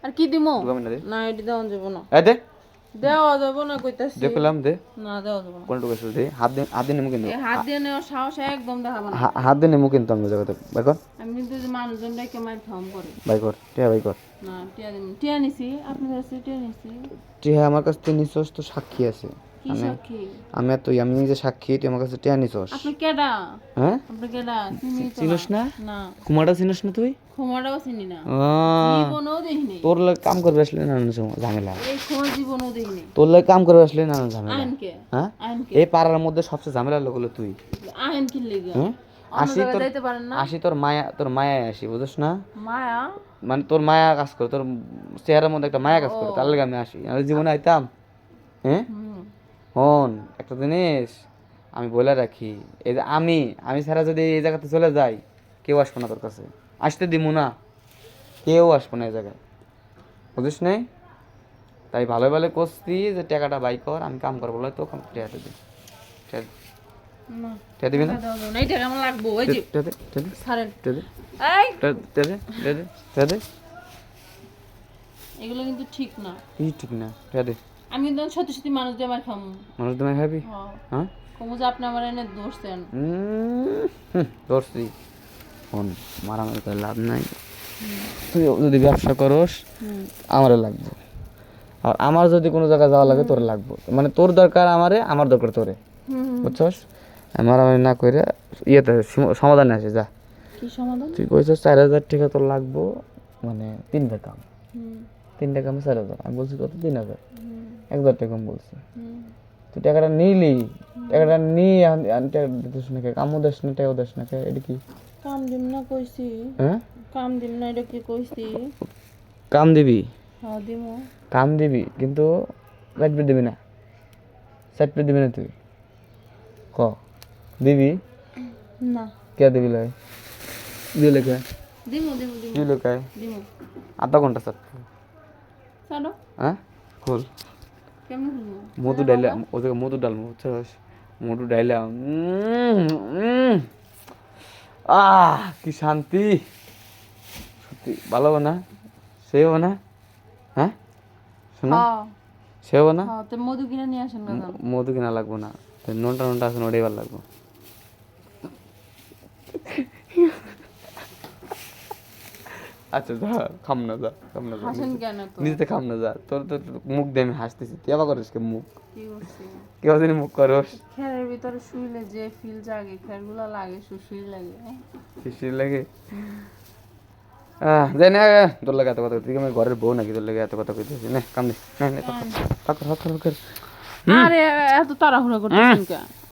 আর কি দিমু দুগা মিনা দে না এটি দেওয়া যাবে না এ দে দেওয়া যাবে না কইতাছি দেখলাম দে না দেওয়া যাবে না কোন টুকু দে হাত দিয়ে নেমু কিন্তু এই হাত দিয়ে নেওয়ার সাহস একদম দেখাবো না হাত দিয়ে নেমু কিন্তু আমি জায়গাতে বাই কর আমি কিন্তু যে মানুষজন ডেকে মার খাম করে বাই কর বাই কর না টিয়া দিমু টিয়া নিছি আপনার কাছে টিয়া নিছি তুই আমার কাছে তুই নিছস তো সাক্ষী আছে কি সাক্ষী আমি নিজে সাক্ষী তুই আমার কাছে টিয়া নিছস আপনি কেডা হ্যাঁ আপনি কেডা চিনি তো চিনস না না কুমারটা চিনস না তুই খোমাটাও চিনি না আহ, জীবনও দেখিনি তোর লাগে কাম করবে আসলে নানান ঝামেলা এই খোমা জীবনও দেখিনি তোর লাগে কাম করবে আসলে নানান ঝামেলা আইনকে হ্যাঁ আইনকে এই পাড়ার মধ্যে সবচেয়ে ঝামেলার লোক হলো তুই আইন কি লেগে হ্যাঁ অন্য আসি জায়গায় তোর যাইতে পারেন না আসি তোর মায়া আসি বুঝছ না মায়া মানে তোর মায়া কাজ করে তোর চেহারার মধ্যে একটা মায়া কাজ করে তার লাগে আমি আসি আমি জীবনে আইতাম হ্যাঁ হুম হন একটা জিনিস আমি বলে রাখি এই যে আমি ছাড়া যদি এই জায়গাতে চলে যাই কেউ আসবো না তোর কাছে আসতে দিমু না কেউ আসবো না এই জায়গায় বুঝিস নাই তাই ভালো ভালো করছি যে টাকাটা বাই কর আমি কাম করবো বলে তো টাকা দিবি না টাকা দিবি না দাও দাও না এটা কেমন লাগবো ওই যে টাকা দে টাকা দে ছাড়েন টাকা দে এই টাকা দে টাকা দে টাকা দে এগুলো কিন্তু ঠিক না এই ঠিক না টাকা দে আমি কিন্তু সত্যি সত্যি মানুষ দিয়ে আমার খামু মানুষ তোমায় খাবি হ্যাঁ হ্যাঁ কমু যে আপনি আমার এনে দোষ দেন ধরছি ফোন মারামারি করে লাভ নাই তুই যদি ব্যবসা করস আমারে লাগবে আর আমার যদি কোনো জায়গায় যাওয়া লাগে তোর লাগবে মানে তোর দরকার আমারে আমার দরকার তোরে বুঝছস মারামারি না করে ইয়েতে সমাধানে আসে যা কি সমাধান তুই কইছস 4,000 টাকা তোর লাগবো মানে 3টা কাম হুম 3টা কামে 4,000 আমি বলছি কত 3,000 হুম 1,000 টাকা কম বলছি হুম তুই টাকাটা নিলি টাকাটা নিয়ে টাকা দিস না কামও দেশ না টাকাও দেশ না এটা কি কাম দিম না কইছি হ্যাঁ কাম দিম না এটা কি কইছি কাম দিবি হ্যাঁ দিমু কাম দিবি কিন্তু কাটবে দিবি না সাইডপে দিবি না তুই ক দিবি না কে দিবি লাই দিলে কে দিমু দিমু দিমু দিলে কে দিমু আধা ঘন্টা স্যার ছাড়ো হ্যাঁ খোল কেমন হলো মধু ডাইলা ওদিকে মধু ডাল বুঝছস মধু ডাইলা কি শান্তি সত্যি ভালো হবে না সে হবে না হ্যাঁ শোনা হ্যাঁ সে হবে না হ্যাঁ তো মধু কিনে নিয়ে আসেন দাদা মধু কিনা লাগবো না ননটা আছে ওটাই ভালো লাগবো আচ্ছা যা খাম না যা হাসেন কেন তো নিজেতে খাম না যা তোর তো মুখ দিয়ে আমি হাসতেছি তুই আবার করিস কে মুখ কি করছি কেউ জানি মুখ করস খেরের ভিতরে শুইলে যে ফিল জাগে খেরগুলো লাগে শুশুই লাগে শিশির লাগে যাই না তোর লাগে এত কথা তুই আমার ঘরের বউ নাকি তোর লাগে এত কথা কইতেছিস নে কাম দে নে পাকর আরে এত তাড়াহুড়া করতেছেন কে